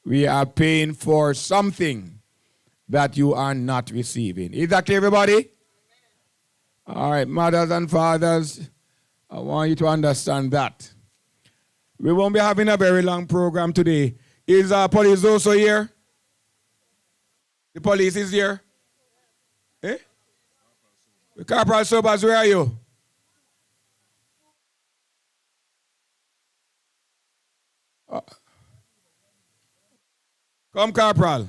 we are paying for something that you are not receiving. Is that clear, everybody? All right, mothers and fathers, I want you to understand that. We won't be having a very long program today. Is police also here? The police is here? Eh? The Corporal Sobers, where are you? Come, Corporal.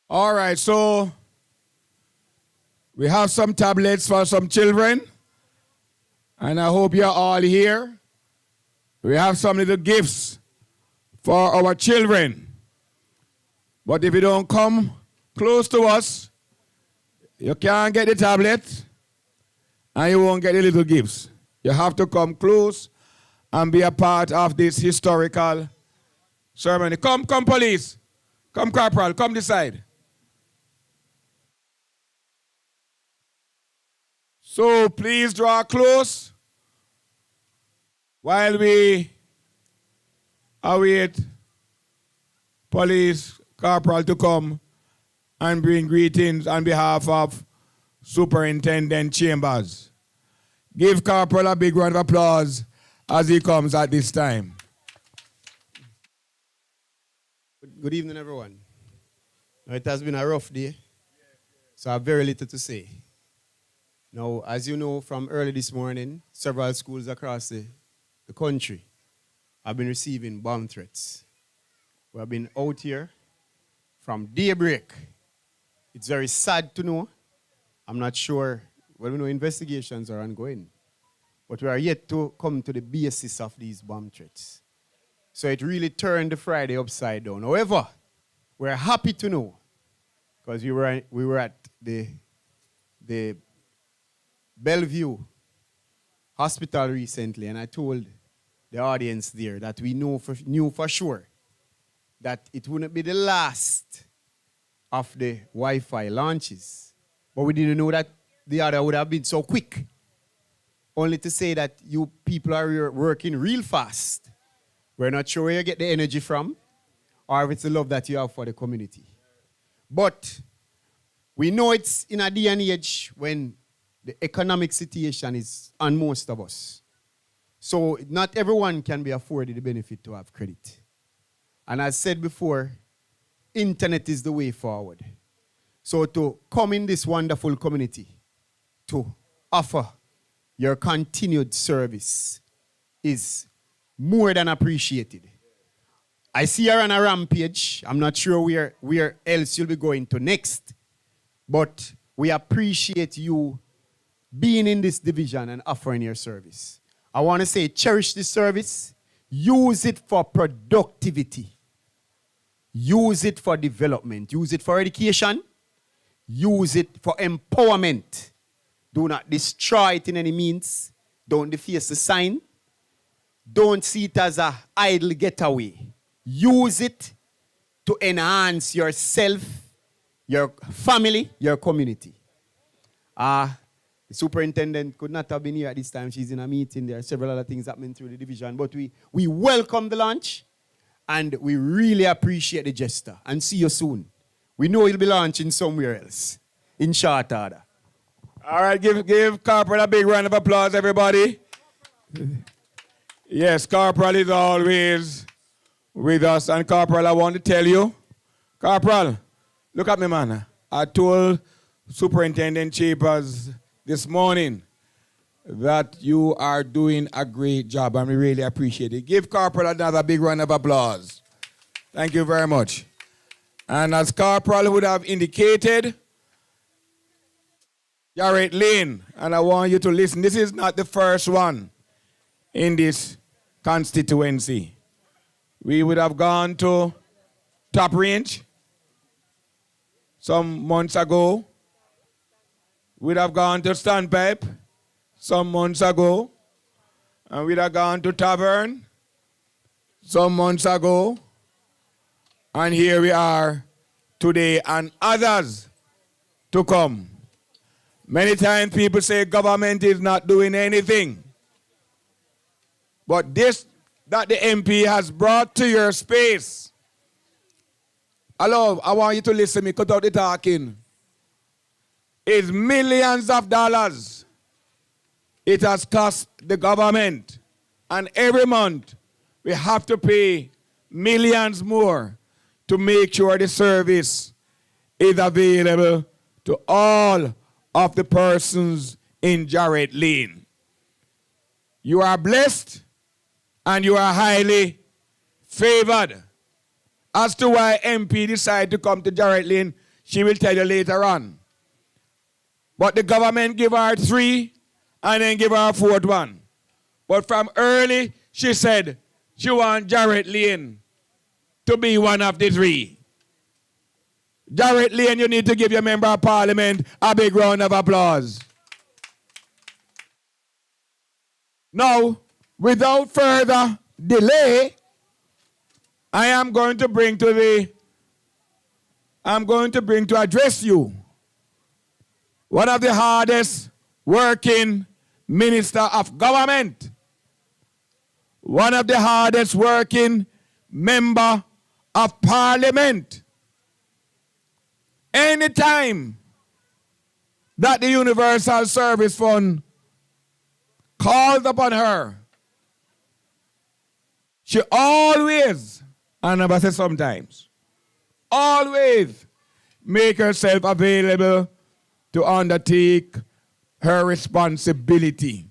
All right, so we have some tablets for some children, and I hope you're all here. We have some little gifts for our children. But if you don't come close to us, you can't get the tablet, and you won't get the little gifts. You have to come close and be a part of this historical ceremony. Come, police. Come, Corporal. Come this side. So please draw close while we await Police Corporal to come and bring greetings on behalf of Superintendent Chambers. Give Corporal a big round of applause as he comes at this time. Good evening, everyone. It has been a rough day, so I have very little to say. Now, as you know, from early this morning, several schools across the country have been receiving bomb threats. We have been out here from daybreak. It's very sad to know. I'm not sure, well, we know investigations are ongoing, but we are yet to come to the basis of these bomb threats. So it really turned the Friday upside down. However, we're happy to know, because we were at the Bellevue Hospital recently, and I told the audience there that we knew for sure that it wouldn't be the last of the Wi-Fi launches. But we didn't know that the other would have been so quick. Only to say that you people are working real fast. We're not sure where you get the energy from, or if it's the love that you have for the community. But we know it's in a day and age when the economic situation is on most of us. So not everyone can be afforded the benefit to have credit. And as said before, internet is the way forward. So to come in this wonderful community to offer your continued service is more than appreciated. I see you're on a rampage. I'm not sure where else you'll be going to next, but we appreciate you being in this division and offering your service. I want to say cherish this service. Use it for productivity. Use it for development. Use it for education. Use it for empowerment. Do not destroy it in any means. Don't deface the sign. Don't see it as an idle getaway. Use it to enhance yourself, your family, your community. The superintendent could not have been here at this time. She's in a meeting. There are several other things happening through the division. But we welcome the launch, and we really appreciate the gesture. And see you soon. We know you'll be launching somewhere else in short order. All right, give Corporal a big round of applause, everybody. Yes, Corporal is always with us. And Corporal, I want to tell you, Corporal, look at me, man. I told Superintendent Chambers this morning that you are doing a great job, and we really appreciate it. Give Corporal another big round of applause. Thank you very much. And as Corporal would have indicated, Jarret Lane, and I want you to listen, this is not the first one in this constituency. We would have gone to Top Range some months ago. We'd have gone to Standpipe some months ago. And we'd have gone to Tavern some months ago. And here we are today, and others to come. Many times people say government is not doing anything. But this that the MP has brought to your space, hello, I want you to listen to me, cut out the talking, is millions of dollars it has cost the government. And every month we have to pay millions more to make sure the service is available to all of the persons in Jarret Lane. You are blessed and you are highly favored. As to why MP decided to come to Jarret Lane, she will tell you later on. But the government give her 3 and then give her a 4th one. But from early, she said she wants Jarret Lane to be one of the 3. Jarret Lane, you need to give your member of parliament a big round of applause. Now, without further delay, I am going to bring to address you one of the hardest working minister of government, one of the hardest working member of parliament. Anytime that the Universal Service Fund calls upon her, she always, I never say sometimes, always make herself available to undertake her responsibility.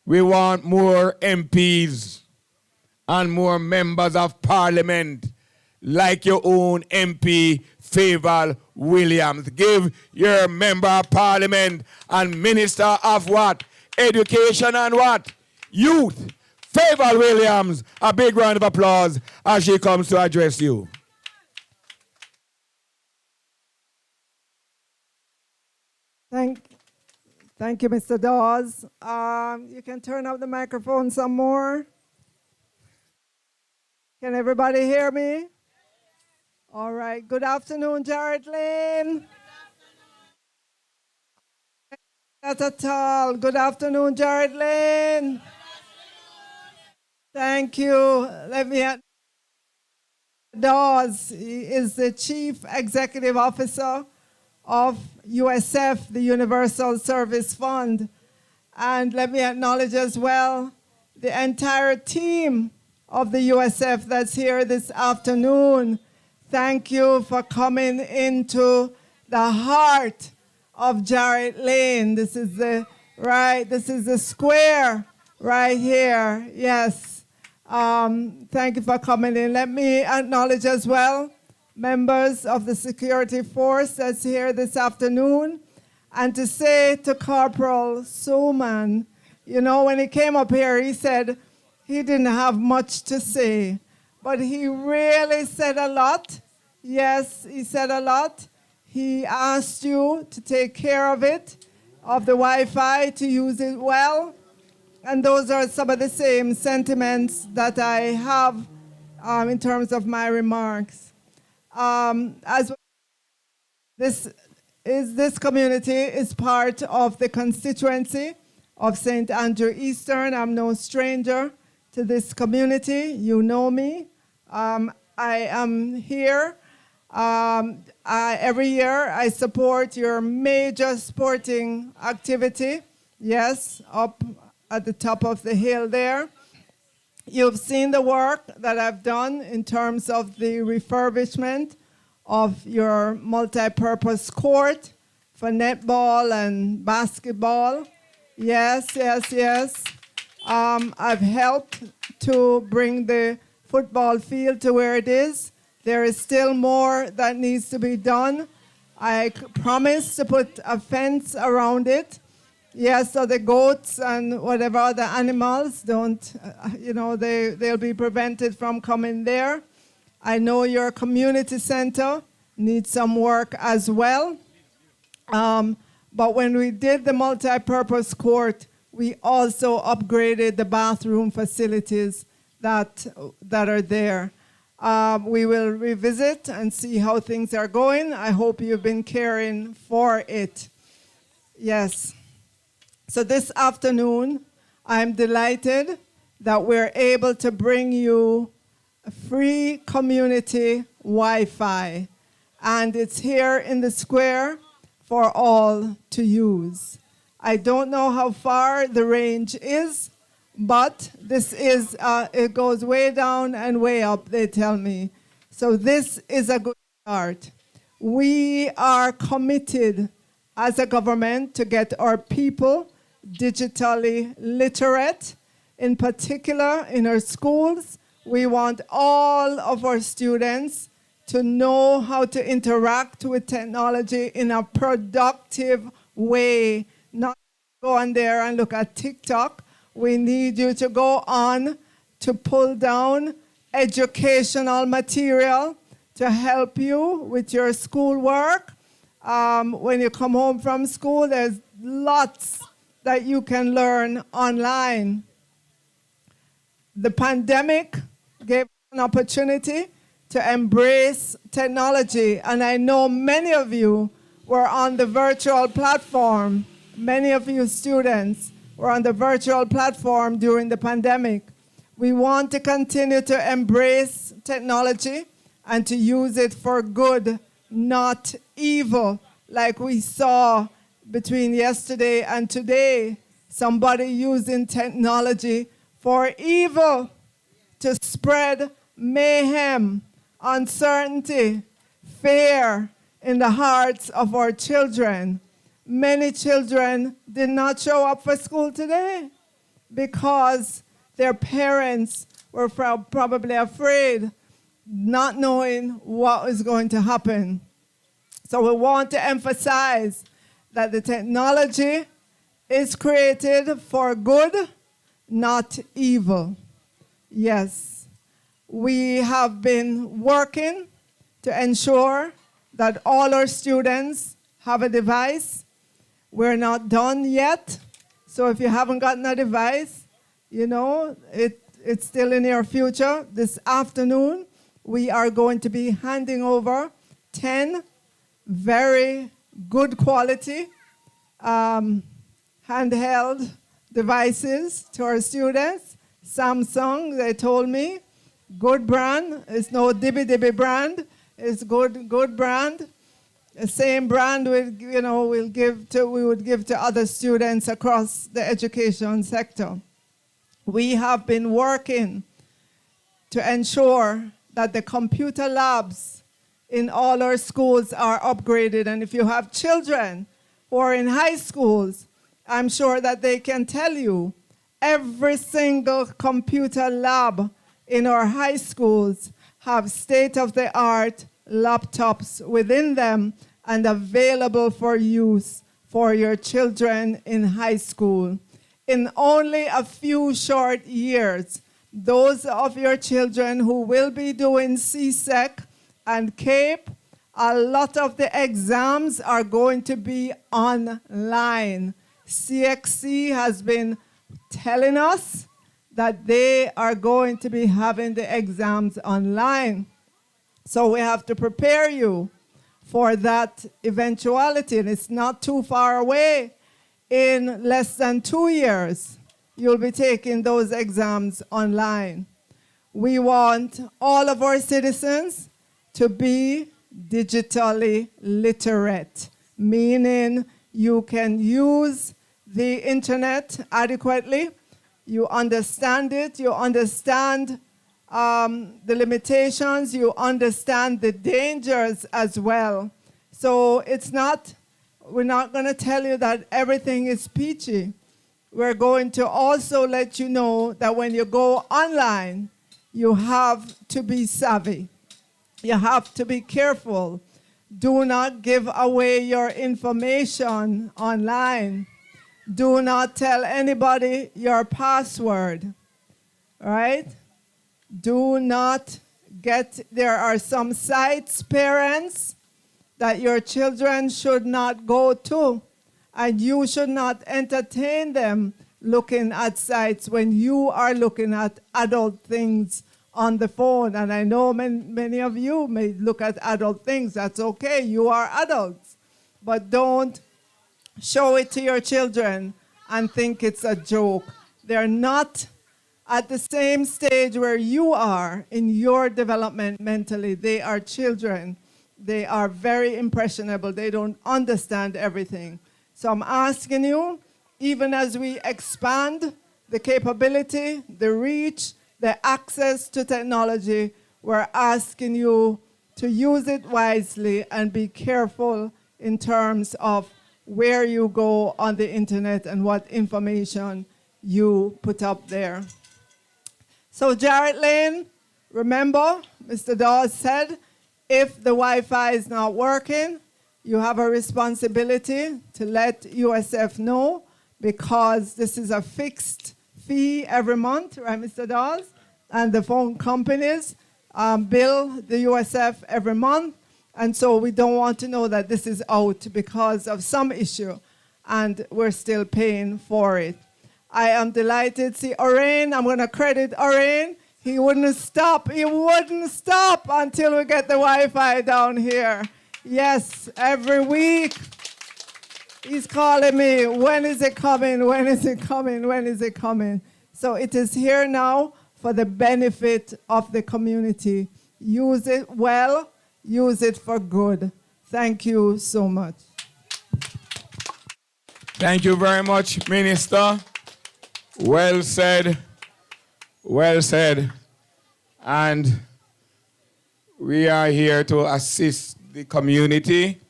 We want more MPs and more members of parliament like your own MP, Fayval Williams. Give your member of parliament and minister of what? Education and what? Youth. Fayval Williams, a big round of applause as she comes to address you. Thank you, Mr. Dawes. You can turn up the microphone some more. Can everybody hear me? All right. Good afternoon, Jarret Lane. Not at all. Good afternoon, Jarret Lane. Thank you. Let me add Dawes. He is the Chief Executive Officer of USF, the Universal Service Fund. And let me acknowledge as well the entire team of the USF that's here this afternoon. Thank you for coming into the heart of Jarret Lane. This is the square right here. Yes. Thank you for coming in. Let me acknowledge as well members of the security force that's here this afternoon, and to say to Corporal Suman, you know, when he came up here, he said he didn't have much to say, but he really said a lot. Yes, he said a lot. He asked you to take care of it, of the Wi-Fi, to use it well. And those are some of the same sentiments that I have in terms of my remarks. As this community is part of the constituency of St. Andrew Eastern. I'm no stranger to this community. You know me. I am here. Every year I support your major sporting activity. Yes, up at the top of the hill there. You've seen the work that I've done in terms of the refurbishment of your multi-purpose court for netball and basketball. Yes, yes, yes. I've helped to bring the football field to where it is. There is still more that needs to be done. I promise to put a fence around it. Yes, so the goats and whatever other animals don't, they'll be prevented from coming there. I know your community center needs some work as well. But when we did the multi-purpose court, we also upgraded the bathroom facilities that are there. We will revisit and see how things are going. I hope you've been caring for it. Yes. So this afternoon, I'm delighted that we're able to bring you a free community Wi-Fi. And it's here in the square for all to use. I don't know how far the range is, but this is, it goes way down and way up, they tell me. So this is a good start. We are committed as a government to get our people digitally literate. In particular, in our schools, we want all of our students to know how to interact with technology in a productive way, not go on there and look at TikTok. We need you to go on to pull down educational material to help you with your schoolwork. When you come home from school, there's lots that you can learn online. The pandemic gave an opportunity to embrace technology, and I know many of you were on the virtual platform. Many of you students were on the virtual platform during the pandemic. We want to continue to embrace technology and to use it for good, not evil, like we saw between yesterday and today. Somebody using technology for evil to spread mayhem, uncertainty, fear in the hearts of our children. Many children did not show up for school today because their parents were probably afraid, not knowing what was going to happen. So we want to emphasize that the technology is created for good, not evil. Yes, we have been working to ensure that all our students have a device. We're not done yet, so if you haven't gotten a device, you know, it's still in your future. This afternoon, we are going to be handing over 10 very good quality handheld devices to our students. Samsung, they told me, good brand. It's no dibby brand. It's good brand. The same brand we would give to other students across the education sector. We have been working to ensure that the computer labs in all our schools are upgraded. And if you have children who are in high schools, I'm sure that they can tell you every single computer lab in our high schools have state-of-the-art laptops within them and available for use for your children in high school. In only a few short years, those of your children who will be doing CSEC and CAPE, a lot of the exams are going to be online. CXC has been telling us that they are going to be having the exams online. So we have to prepare you for that eventuality, and it's not too far away. In less than 2 years, you'll be taking those exams online. We want all of our citizens to be digitally literate, meaning you can use the internet adequately, you understand it, you understand the limitations, you understand the dangers as well. So we're not going to tell you that everything is peachy. We're going to also let you know that when you go online, you have to be savvy. You have to be careful. Do not give away your information online. Do not tell anybody your password, right? Do not there are some sites, parents, that your children should not go to, and you should not entertain them looking at sites when you are looking at adult things on the phone. And I know many of you may look at adult things. That's okay. You are adults. But don't show it to your children and think it's a joke. They're not at the same stage where you are in your development mentally. They are children. They are very impressionable. They don't understand everything. So I'm asking you, even as we expand the capability, the reach, the access to technology, we're asking you to use it wisely and be careful in terms of where you go on the internet and what information you put up there. So Jarret Lane, remember, Mr. Dawes said, if the Wi-Fi is not working, you have a responsibility to let USF know, because this is a fixed fee every month, right, Mr. Dawes? And the phone companies bill the USF every month. And so we don't want to know that this is out because of some issue, and we're still paying for it. I am delighted. See, Orain, I'm going to credit Orain. He wouldn't stop. He wouldn't stop until we get the Wi-Fi down here. Yes, every week he's calling me. When is it coming? When is it coming? When is it coming? So it is here now for the benefit of the community. Use it well. Use it for good. Thank you so much. Thank you very much, Minister. Well said. Well said. And we are here to assist the community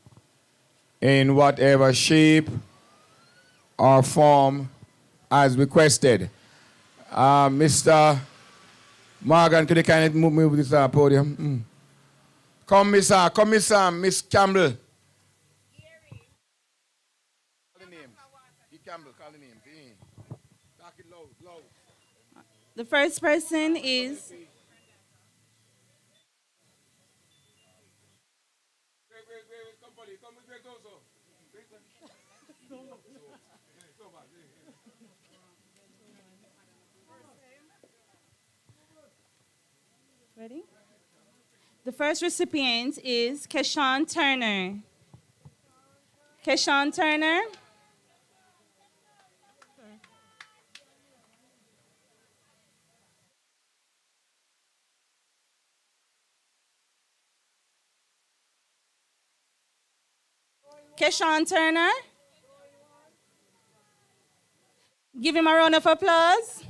in whatever shape or form as requested. Mr. Morgan, could you kindly move this podium? Come, Miss Campbell. Call the name. Campbell, call the name. Talk it loud, loud. The first person is ready? The first recipient is Keshawn Turner. Keshawn Turner. Keshawn Turner. Give him a round of applause.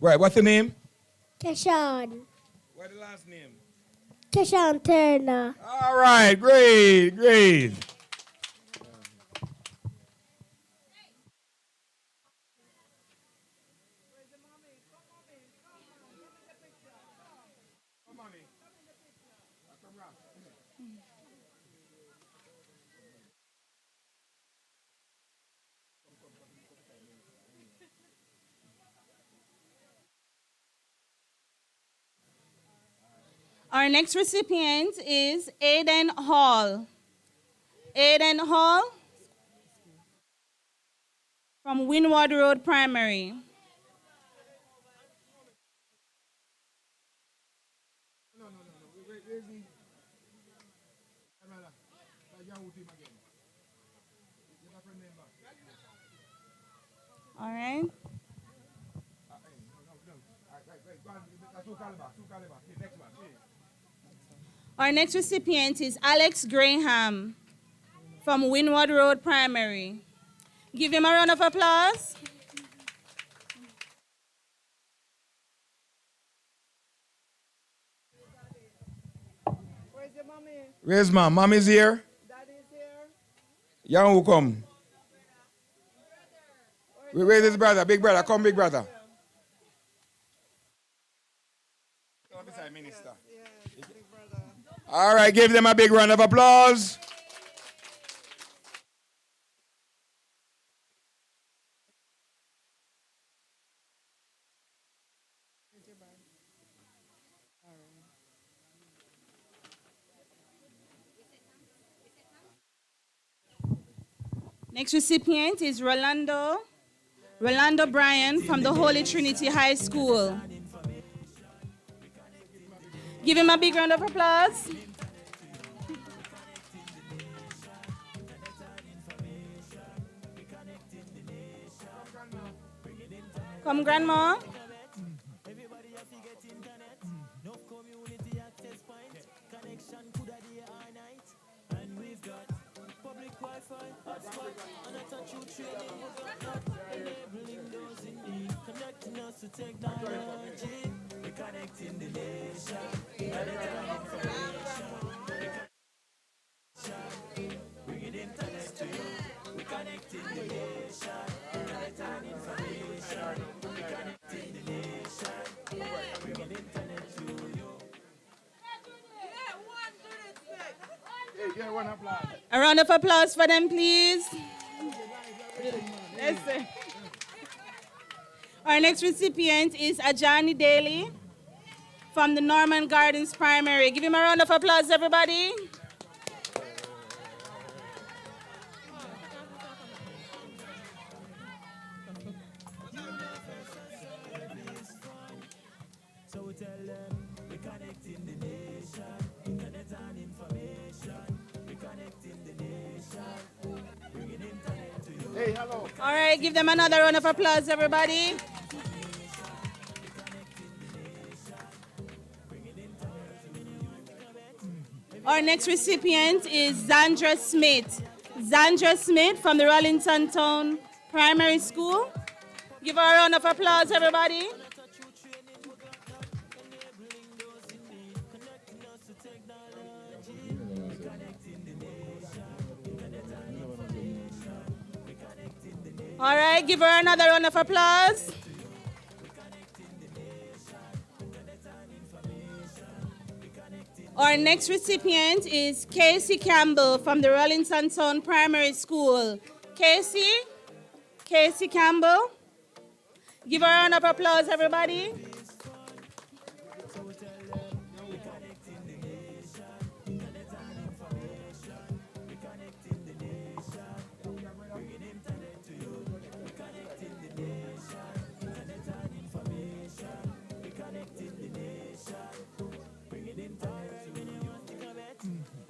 Right, what's the name? Keshawn. What's the last name? Keshawn Turner. All right, great, great. Our next recipient is Aiden Hall. Aiden Hall from Windward Road Primary. All right. Our next recipient is Alex Graham from Windward Road Primary. Give him a round of applause. Where's your mommy? Where's mom? Mommy's here? Daddy's here. Young who come? Where's his brother? Big brother. Come, big brother. Minister. All right, give them a big round of applause. Next recipient is Rolando Rolando Bryan from the Holy Trinity High School. Give him a big round of applause. Come, Grandma. A round of applause for them, please. Listen. Our next recipient is Ajani Daly from the Norman Gardens Primary. Give him a round of applause, everybody. Hey, hello. All right, give them another round of applause, everybody. Our next recipient is Zandra Smith. Zandra Smith from the Rollington Town Primary School. Give her a round of applause, everybody. All right, give her another round of applause. Our next recipient is Casey Campbell from the Rollington Town Primary School. Casey Campbell. Give her a round of applause, everybody.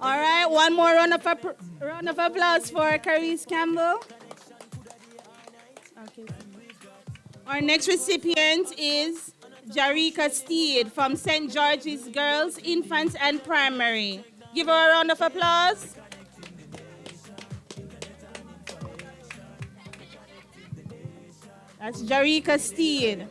All right, one more round of applause for Carice Campbell. Okay. Our next recipient is Jarika Steed from St. George's Girls Infant and Primary. Give her a round of applause. That's Jarika Steed.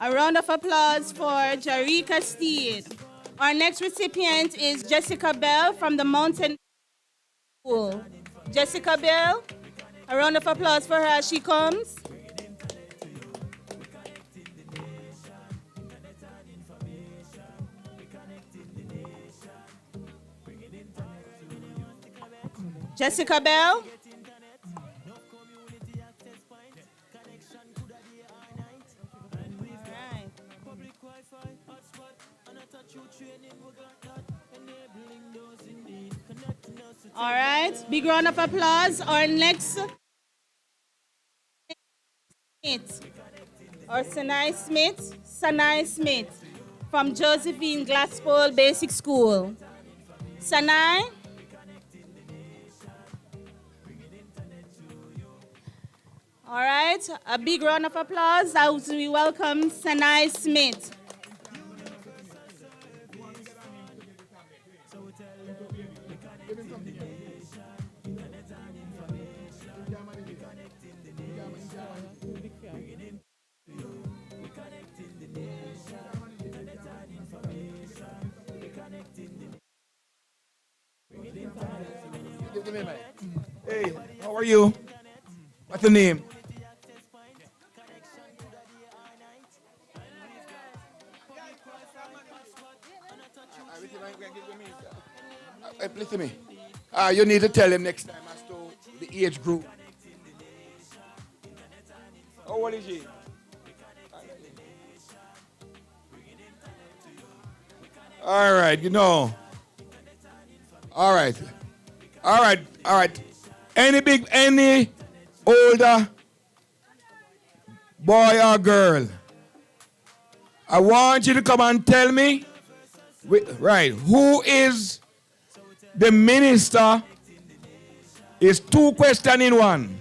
A round of applause for Jarika Steed. Our next recipient is Jessica Bell from the Mountain School. Jessica Bell, a round of applause for her as she comes. Jessica Bell. All right, big round of applause. Our next Sanai Smith from Josephine Glasspool Basic School. Sanai. All right, a big round of applause as we welcome Sanai Smith. Hey, how are you? What's your name? Listen to me. You need to tell him next time as to the age group. How old is he? All right, you know. All right. All right, all right. Any older boy or girl, I want you to come and tell me, right, who is the minister? Is 2 questions in one.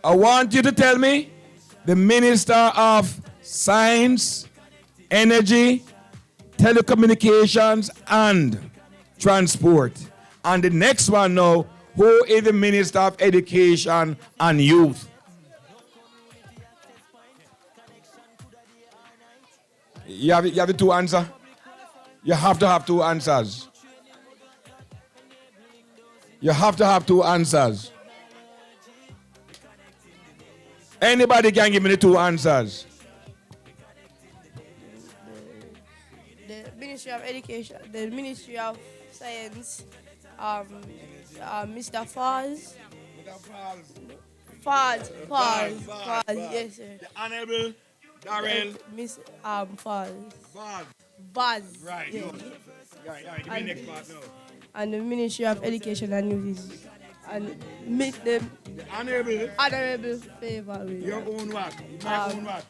I want you to tell me the minister of science, energy, telecommunications, and transport. And the next one now, who is the minister of education and youth? You have the 2 answers? You have to have 2 answers. You have to have 2 answers. Anybody can give me the 2 answers. The Ministry of Education, the Ministry of Science, Mr. Falls. Falls, yes, sir. The Honorable Darrell. Miss Falls. Buzz. Buzz. Right. Yeah. Right. Give me the next part now. And the Ministry of Education and Youth is, and the Honorable. Honorable Fayval Williams. Your own what? My own what?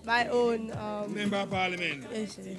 My own Member of Parliament. yes, sir.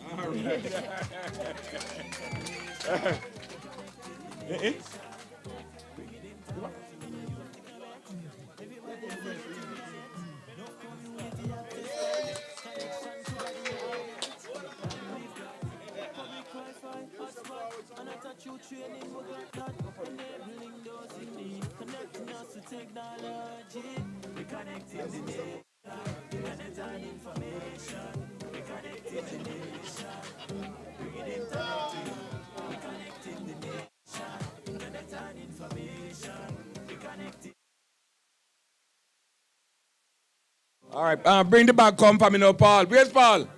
All right. All right, bring the bag come for me now, Paul. Where's Paul?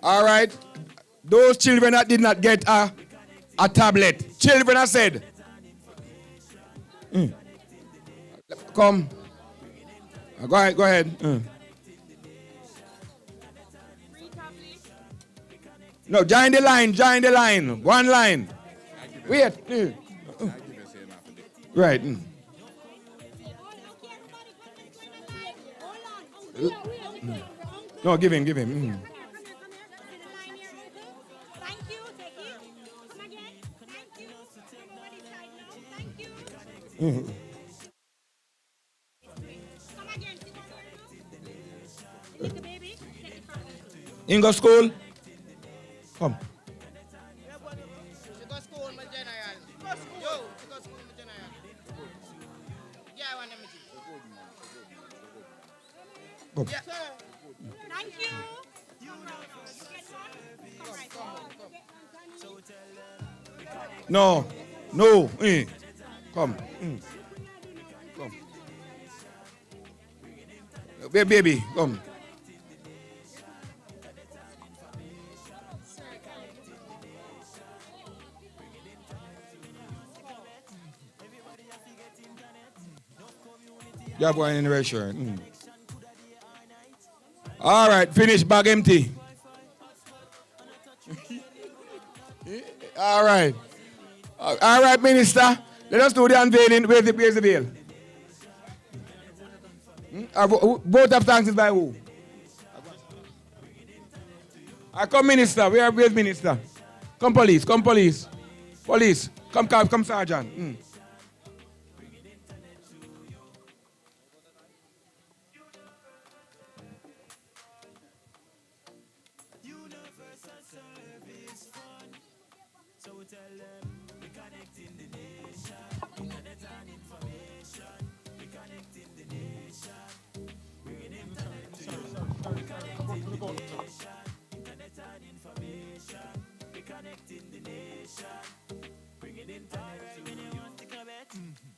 All right, those children that did not get a tablet. Children, I said. Come. Go ahead. No, join the line. One line. Wait. Right. No, give him. Thank you. Take it. Come again. Thank you. Come over this side now. Thank you. Come again. Sit down here now. Little baby. Take it from me. In go school? Come. She go school, my general. Yo, she go school, my general. Yeah, I want them to. Come. Yeah, sir. Thank you. You get one. Come right. No. Come. Come. Baby, come. You have one in the red shirt. All right, finish, bag empty. All right. All right, Minister. Let us do the unveiling. Where's the veil? Both of thanks is by who? I come, Minister. Where's Minister? Come, police. Police. Come, Sergeant.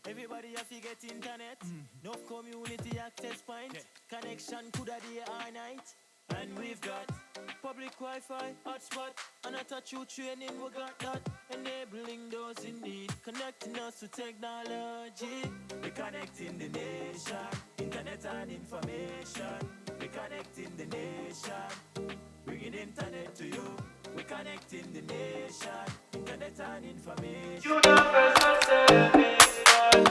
Everybody have to get internet. No community access point. Connection could a day or night. And we've got public Wi-Fi, hotspot, and a touch you training, we got that. Enabling those in need, connecting us to technology. We connecting the nation, internet and information. We connecting the nation. to you. We're connecting the nation. Internet and information.